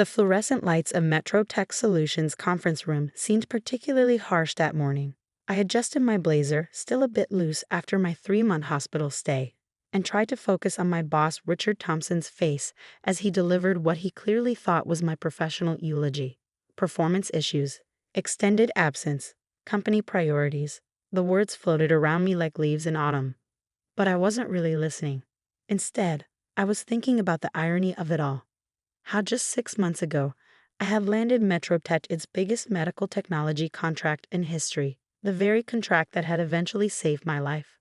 The fluorescent lights of Metro Tech Solutions' conference room seemed particularly harsh that morning. I adjusted my blazer, still a bit loose after my 3-month hospital stay, and tried to focus on my boss Richard Thompson's face as he delivered what he clearly thought was my professional eulogy. Performance issues, extended absence, company priorities. The words floated around me like leaves in autumn. But I wasn't really listening. Instead, I was thinking about the irony of it all. How just 6 months ago, I had landed MetroTech its biggest medical technology contract in history, the very contract that had eventually saved my life.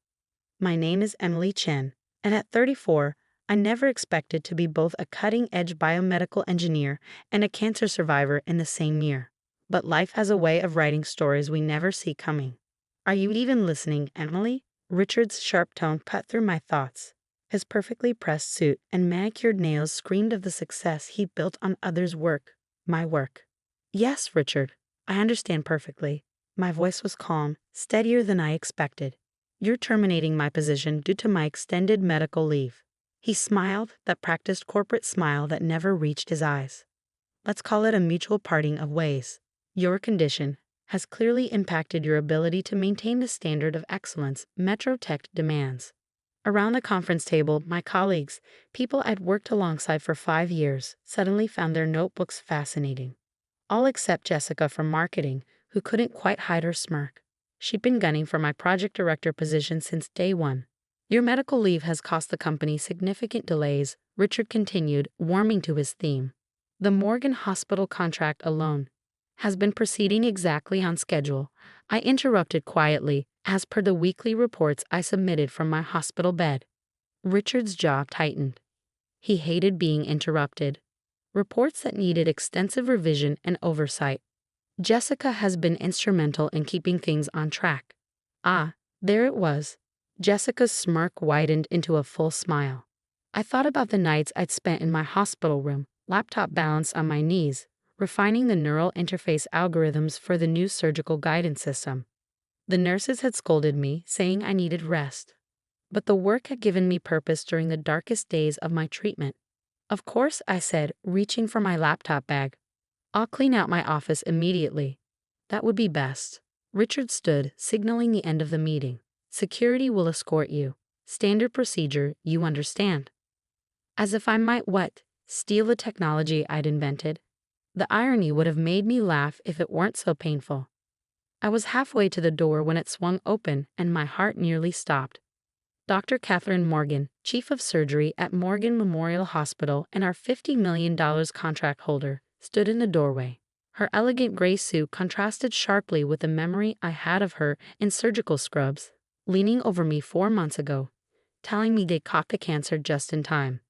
My name is Emily Chen, and at 34, I never expected to be both a cutting-edge biomedical engineer and a cancer survivor in the same year. But life has a way of writing stories we never see coming. Are you even listening, Emily? Richard's sharp tone cut through my thoughts. His perfectly pressed suit and manicured nails screamed of the success he'd built on others' work, my work. Yes, Richard, I understand perfectly. My voice was calm, steadier than I expected. You're terminating my position due to my extended medical leave. He smiled, that practiced corporate smile that never reached his eyes. Let's call it a mutual parting of ways. Your condition has clearly impacted your ability to maintain the standard of excellence MetroTech demands. Around the conference table, my colleagues, people I'd worked alongside for 5 years, suddenly found their notebooks fascinating. All except Jessica from marketing, who couldn't quite hide her smirk. She'd been gunning for my project director position since day one. Your medical leave has cost the company significant delays, Richard continued, warming to his theme. The Morgan Hospital contract alone has been proceeding exactly on schedule. I interrupted quietly, as per the weekly reports I submitted from my hospital bed. Richard's jaw tightened. He hated being interrupted. Reports that needed extensive revision and oversight. Jessica has been instrumental in keeping things on track. Ah, there it was. Jessica's smirk widened into a full smile. I thought about the nights I'd spent in my hospital room, laptop balanced on my knees, refining the neural interface algorithms for the new surgical guidance system. The nurses had scolded me, saying I needed rest. But the work had given me purpose during the darkest days of my treatment. Of course, I said, reaching for my laptop bag. I'll clean out my office immediately. That would be best. Richard stood, signaling the end of the meeting. Security will escort you. Standard procedure, you understand. As if I might what? Steal the technology I'd invented? The irony would have made me laugh if it weren't so painful. I was halfway to the door when it swung open and my heart nearly stopped. Dr. Catherine Morgan, Chief of Surgery at Morgan Memorial Hospital and our $50 million contract holder, stood in the doorway. Her elegant gray suit contrasted sharply with the memory I had of her in surgical scrubs, leaning over me 4 months ago, telling me they'd caught the cancer just in time.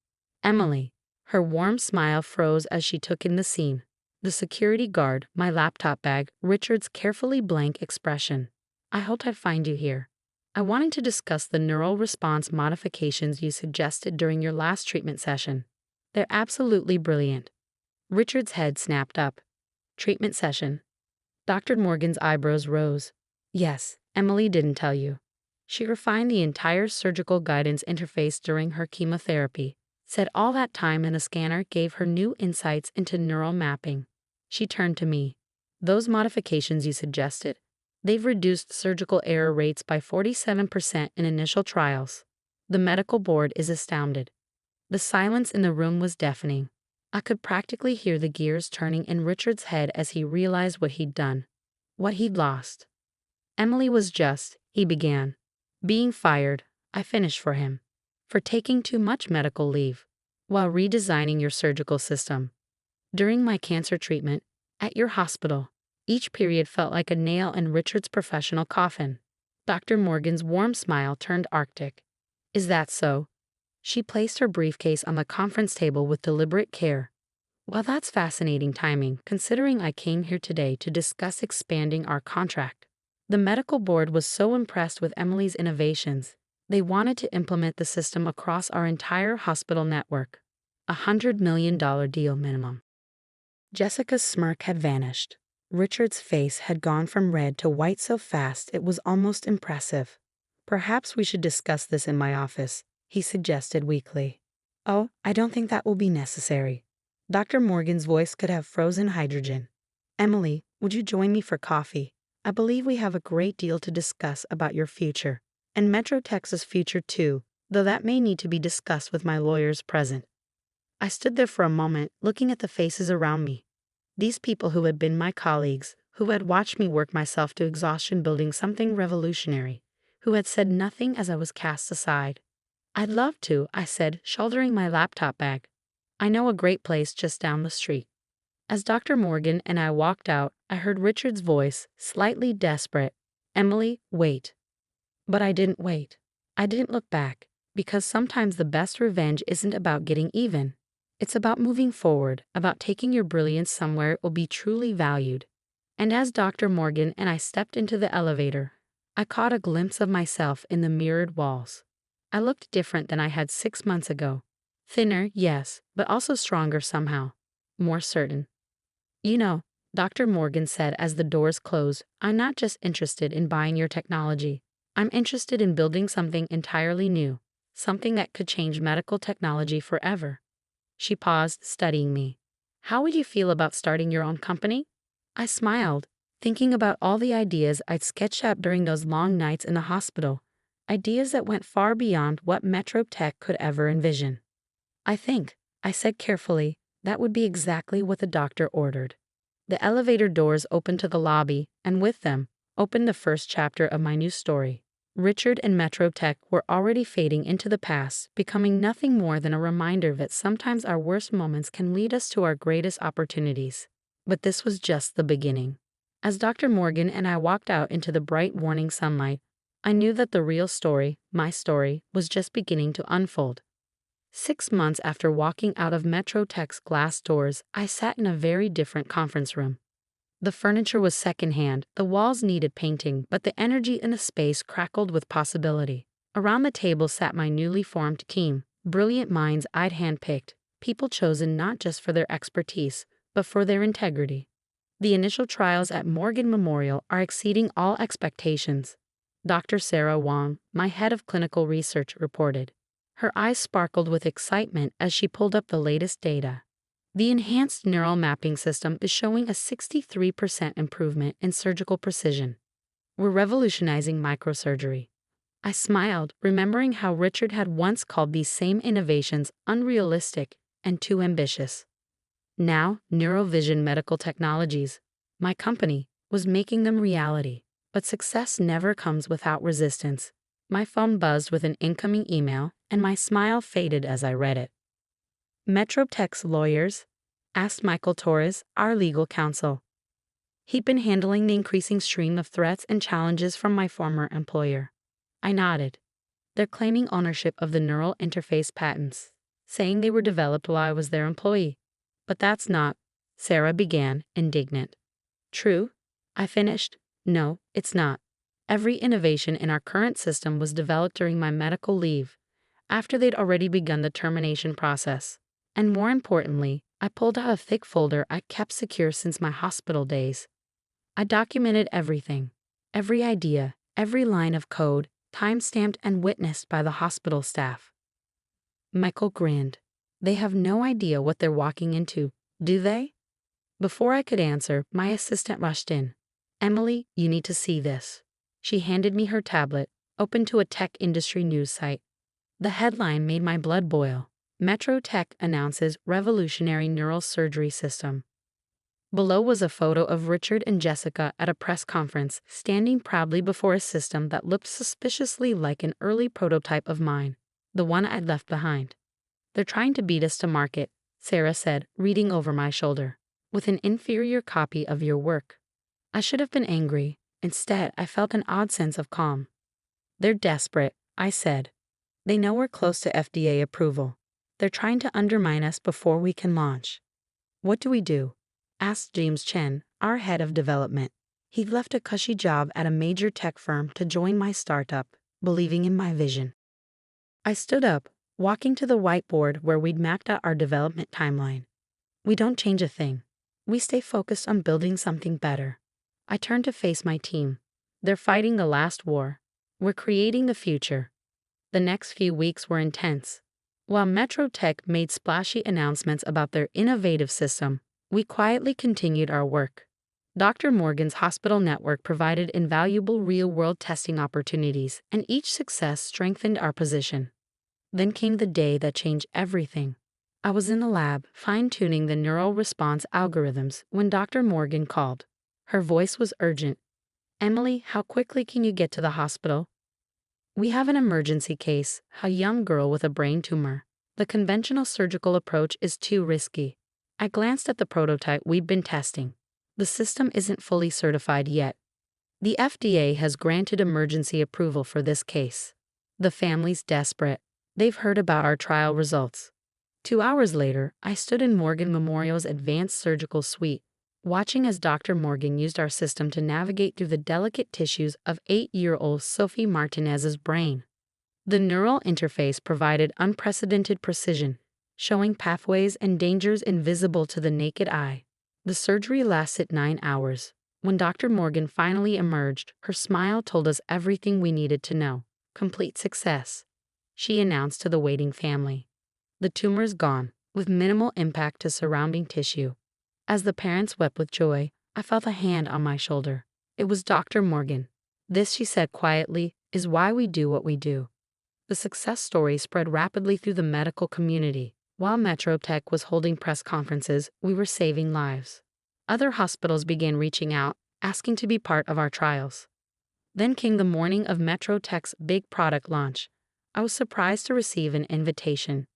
Emily. Her warm smile froze as she took in the scene. The security guard, my laptop bag, Richard's carefully blank expression. I hoped I'd find you here. I wanted to discuss the neural response modifications you suggested during your last treatment session. They're absolutely brilliant. Richard's head snapped up. Treatment session. Dr. Morgan's eyebrows rose. Yes, Emily didn't tell you. She refined the entire surgical guidance interface during her chemotherapy. Said all that time in the scanner gave her new insights into neural mapping. She turned to me. Those modifications you suggested, they've reduced surgical error rates by 47% in initial trials. The medical board is astounded. The silence in the room was deafening. I could practically hear the gears turning in Richard's head as he realized what he'd done, what he'd lost. Emily was just, he began, being fired. I finished for him. For taking too much medical leave, while redesigning your surgical system. During my cancer treatment, at your hospital, each period felt like a nail in Richard's professional coffin. Dr. Morgan's warm smile turned arctic. Is that so? She placed her briefcase on the conference table with deliberate care. Well, that's fascinating timing, considering I came here today to discuss expanding our contract. The medical board was so impressed with Emily's innovations. They wanted to implement the system across our entire hospital network. $100 million deal minimum. Jessica's smirk had vanished. Richard's face had gone from red to white so fast it was almost impressive. Perhaps we should discuss this in my office, he suggested weakly. Oh, I don't think that will be necessary. Dr. Morgan's voice could have frozen hydrogen. Emily, would you join me for coffee? I believe we have a great deal to discuss about your future, and Metro Texas' future too, though that may need to be discussed with my lawyers present. I stood there for a moment, looking at the faces around me. These people who had been my colleagues, who had watched me work myself to exhaustion building something revolutionary, who had said nothing as I was cast aside. I'd love to, I said, shouldering my laptop bag. I know a great place just down the street. As Dr. Morgan and I walked out, I heard Richard's voice, slightly desperate. Emily, wait. But I didn't wait. I didn't look back, because sometimes the best revenge isn't about getting even. It's about moving forward, about taking your brilliance somewhere it will be truly valued. And as Dr. Morgan and I stepped into the elevator, I caught a glimpse of myself in the mirrored walls. I looked different than I had 6 months ago. Thinner, yes, but also stronger somehow. More certain. You know, Dr. Morgan said as the doors closed, I'm not just interested in buying your technology. I'm interested in building something entirely new, something that could change medical technology forever. She paused, studying me. How would you feel about starting your own company? I smiled, thinking about all the ideas I'd sketched out during those long nights in the hospital, ideas that went far beyond what Metro Tech could ever envision. I think, I said carefully, that would be exactly what the doctor ordered. The elevator doors opened to the lobby, and with them, opened the first chapter of my new story. Richard and Metro Tech were already fading into the past, becoming nothing more than a reminder that sometimes our worst moments can lead us to our greatest opportunities. But this was just the beginning. As Dr. Morgan and I walked out into the bright morning sunlight, I knew that the real story, my story, was just beginning to unfold. 6 months after walking out of Metro Tech's glass doors, I sat in a very different conference room. The furniture was secondhand, the walls needed painting, but the energy in the space crackled with possibility. Around the table sat my newly formed team, brilliant minds I'd handpicked, people chosen not just for their expertise, but for their integrity. The initial trials at Morgan Memorial are exceeding all expectations, Dr. Sarah Wong, my head of clinical research, reported. Her eyes sparkled with excitement as she pulled up the latest data. The enhanced neural mapping system is showing a 63% improvement in surgical precision. We're revolutionizing microsurgery. I smiled, remembering how Richard had once called these same innovations unrealistic and too ambitious. Now, Neurovision Medical Technologies, my company, was making them reality. But success never comes without resistance. My phone buzzed with an incoming email, and my smile faded as I read it. Metro Tech's lawyers? Asked Michael Torres, our legal counsel. He'd been handling the increasing stream of threats and challenges from my former employer. I nodded. They're claiming ownership of the neural interface patents, saying they were developed while I was their employee. But that's not, Sarah began, indignant. True? I finished. No, it's not. Every innovation in our current system was developed during my medical leave, after they'd already begun the termination process. And more importantly, I pulled out a thick folder I kept secure since my hospital days. I documented everything, every idea, every line of code, time-stamped and witnessed by the hospital staff. Michael grinned. They have no idea what they're walking into, do they? Before I could answer, my assistant rushed in. Emily, you need to see this. She handed me her tablet, open to a tech industry news site. The headline made my blood boil. Metro Tech announces revolutionary neural surgery system. Below was a photo of Richard and Jessica at a press conference, standing proudly before a system that looked suspiciously like an early prototype of mine, the one I'd left behind. They're trying to beat us to market, Sarah said, reading over my shoulder, with an inferior copy of your work. I should have been angry. Instead, I felt an odd sense of calm. They're desperate, I said. They know we're close to FDA approval. They're trying to undermine us before we can launch. What do we do? Asked James Chen, our head of development. He'd left a cushy job at a major tech firm to join my startup, believing in my vision. I stood up, walking to the whiteboard where we'd mapped out our development timeline. We don't change a thing. We stay focused on building something better. I turned to face my team. They're fighting the last war. We're creating the future. The next few weeks were intense. While MetroTech made splashy announcements about their innovative system, we quietly continued our work. Dr. Morgan's hospital network provided invaluable real-world testing opportunities, and each success strengthened our position. Then came the day that changed everything. I was in the lab, fine-tuning the neural response algorithms, when Dr. Morgan called. Her voice was urgent. "Emily, how quickly can you get to the hospital? We have an emergency case, a young girl with a brain tumor. The conventional surgical approach is too risky." I glanced at the prototype we'd been testing. The system isn't fully certified yet. The FDA has granted emergency approval for this case. The family's desperate. They've heard about our trial results. 2 hours later, I stood in Morgan Memorial's advanced surgical suite, watching as Dr. Morgan used our system to navigate through the delicate tissues of 8-year-old Sophie Martinez's brain. The neural interface provided unprecedented precision, showing pathways and dangers invisible to the naked eye. The surgery lasted 9 hours. When Dr. Morgan finally emerged, her smile told us everything we needed to know. "Complete success," she announced to the waiting family. "The tumor's gone, with minimal impact to surrounding tissue." As the parents wept with joy, I felt a hand on my shoulder. It was Dr. Morgan. "This," she said quietly, "is why we do what we do." The success story spread rapidly through the medical community. While MetroTech was holding press conferences, we were saving lives. Other hospitals began reaching out, asking to be part of our trials. Then came the morning of MetroTech's big product launch. I was surprised to receive an invitation.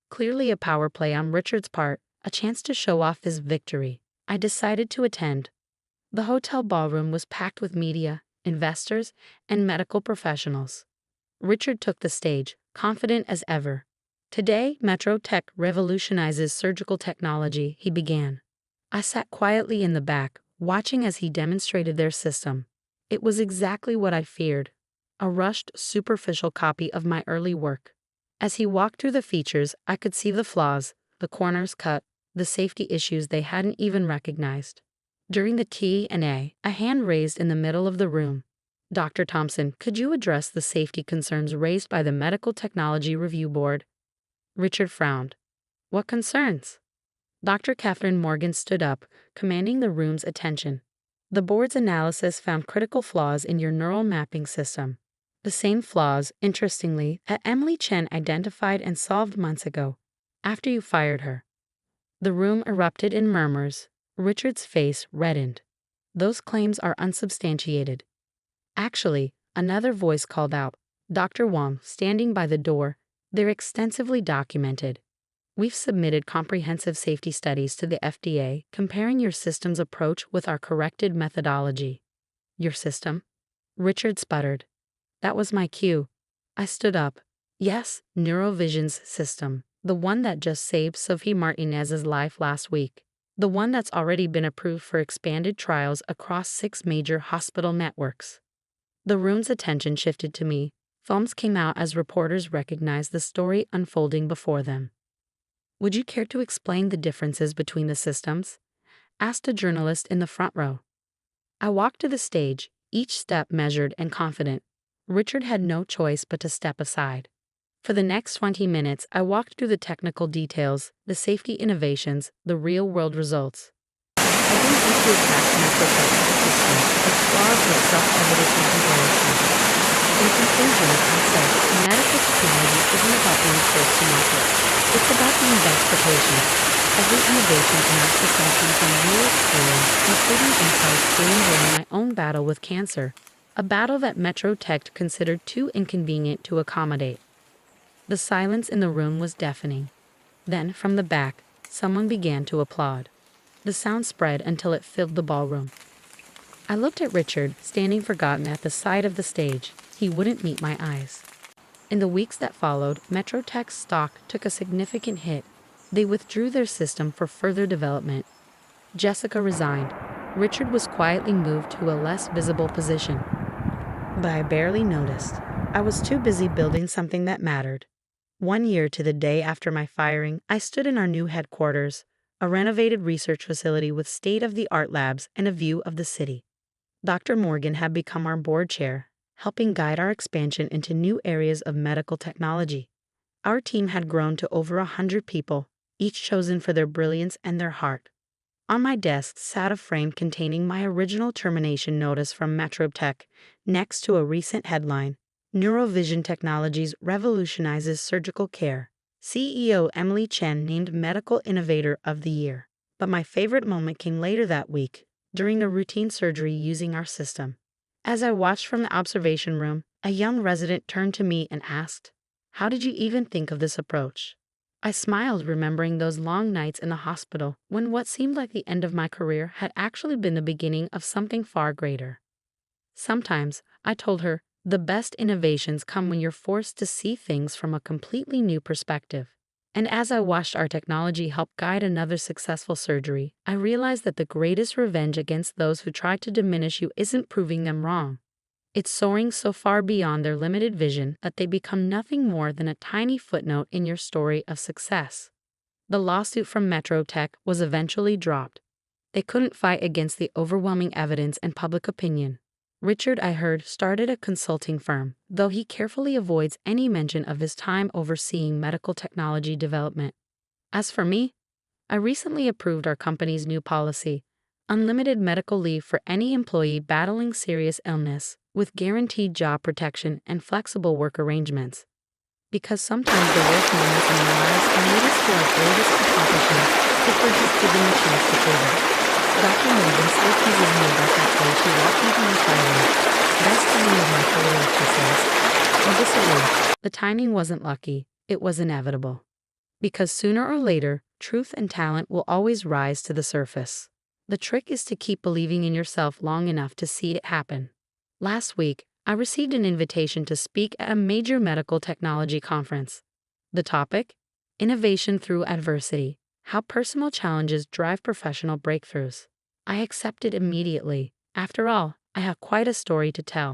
Clearly a power play on Richard's part, a chance to show off his victory. I decided to attend. The hotel ballroom was packed with media, investors, and medical professionals. Richard took the stage, confident as ever. "Today, MetroTech revolutionizes surgical technology," he began. I sat quietly in the back, watching as he demonstrated their system. It was exactly what I feared, a rushed, superficial copy of my early work. As he walked through the features, I could see the flaws, the corners cut, the safety issues they hadn't even recognized. During the Q&A, a hand raised in the middle of the room. "Dr. Thompson, could you address the safety concerns raised by the Medical Technology Review Board?" Richard frowned. "What concerns?" Dr. Catherine Morgan stood up, commanding the room's attention. "The board's analysis found critical flaws in your neural mapping system. The same flaws, interestingly, that Emily Chen identified and solved months ago, after you fired her." The room erupted in murmurs. Richard's face reddened. "Those claims are unsubstantiated." "Actually," another voice called out, Dr. Wong, standing by the door, "they're extensively documented. We've submitted comprehensive safety studies to the FDA comparing your system's approach with our corrected methodology." "Your system?" Richard sputtered. That was my cue. I stood up. "Yes, Neurovision's system. The one that just saved Sophie Martinez's life last week. The one that's already been approved for expanded trials across 6 major hospital networks." The room's attention shifted to me. Foams came out as reporters recognized the story unfolding before them. "Would you care to explain the differences between the systems?" asked a journalist in the front row. I walked to the stage, each step measured and confident. Richard had no choice but to step aside. For the next 20 minutes, I walked through the technical details, the safety innovations, the real-world results. I didn't need to attack MetroTech's system, its flaws were self-evident in comparison. In conclusion, I said, medical technology isn't about being first to market. It's about being best for patients. Every innovation in our system comes from real experience, including insights gained during my own battle with cancer, a battle that MetroTech considered too inconvenient to accommodate. The silence in the room was deafening. Then, from the back, someone began to applaud. The sound spread until it filled the ballroom. I looked at Richard, standing forgotten at the side of the stage. He wouldn't meet my eyes. In the weeks that followed, MetroTech's stock took a significant hit. They withdrew their system for further development. Jessica resigned. Richard was quietly moved to a less visible position. But I barely noticed. I was too busy building something that mattered. 1 year to the day after my firing, I stood in our new headquarters, a renovated research facility with state-of-the-art labs and a view of the city. Dr. Morgan had become our board chair, helping guide our expansion into new areas of medical technology. Our team had grown to over 100 people, each chosen for their brilliance and their heart. On my desk sat a frame containing my original termination notice from MetroTech, next to a recent headline: Neurovision Technologies Revolutionizes Surgical Care. CEO Emily Chen named Medical Innovator of the Year. But my favorite moment came later that week, during a routine surgery using our system. As I watched from the observation room, a young resident turned to me and asked, "How did you even think of this approach?" I smiled, remembering those long nights in the hospital when what seemed like the end of my career had actually been the beginning of something far greater. Sometimes, I told her, the best innovations come when you're forced to see things from a completely new perspective. And as I watched our technology help guide another successful surgery, I realized that the greatest revenge against those who try to diminish you isn't proving them wrong. It's soaring so far beyond their limited vision that they become nothing more than a tiny footnote in your story of success. The lawsuit from MetroTech was eventually dropped. They couldn't fight against the overwhelming evidence and public opinion. Richard, I heard, started a consulting firm, though he carefully avoids any mention of his time overseeing medical technology development. As for me, I recently approved our company's new policy: unlimited medical leave for any employee battling serious illness, with guaranteed job protection and flexible work arrangements. Because sometimes the worst moments in our lives can lead us to our greatest accomplishments if we're just given the chance to prove it. Dr. Morgan still teases me about that day she walked into my silence. Best timing of my career, she says. I disagree. The timing wasn't lucky, it was inevitable. Because sooner or later, truth and talent will always rise to the surface. The trick is to keep believing in yourself long enough to see it happen. Last week, I received an invitation to speak at a major medical technology conference. The topic? Innovation through adversity: how personal challenges drive professional breakthroughs. I accepted immediately. After all, I have quite a story to tell.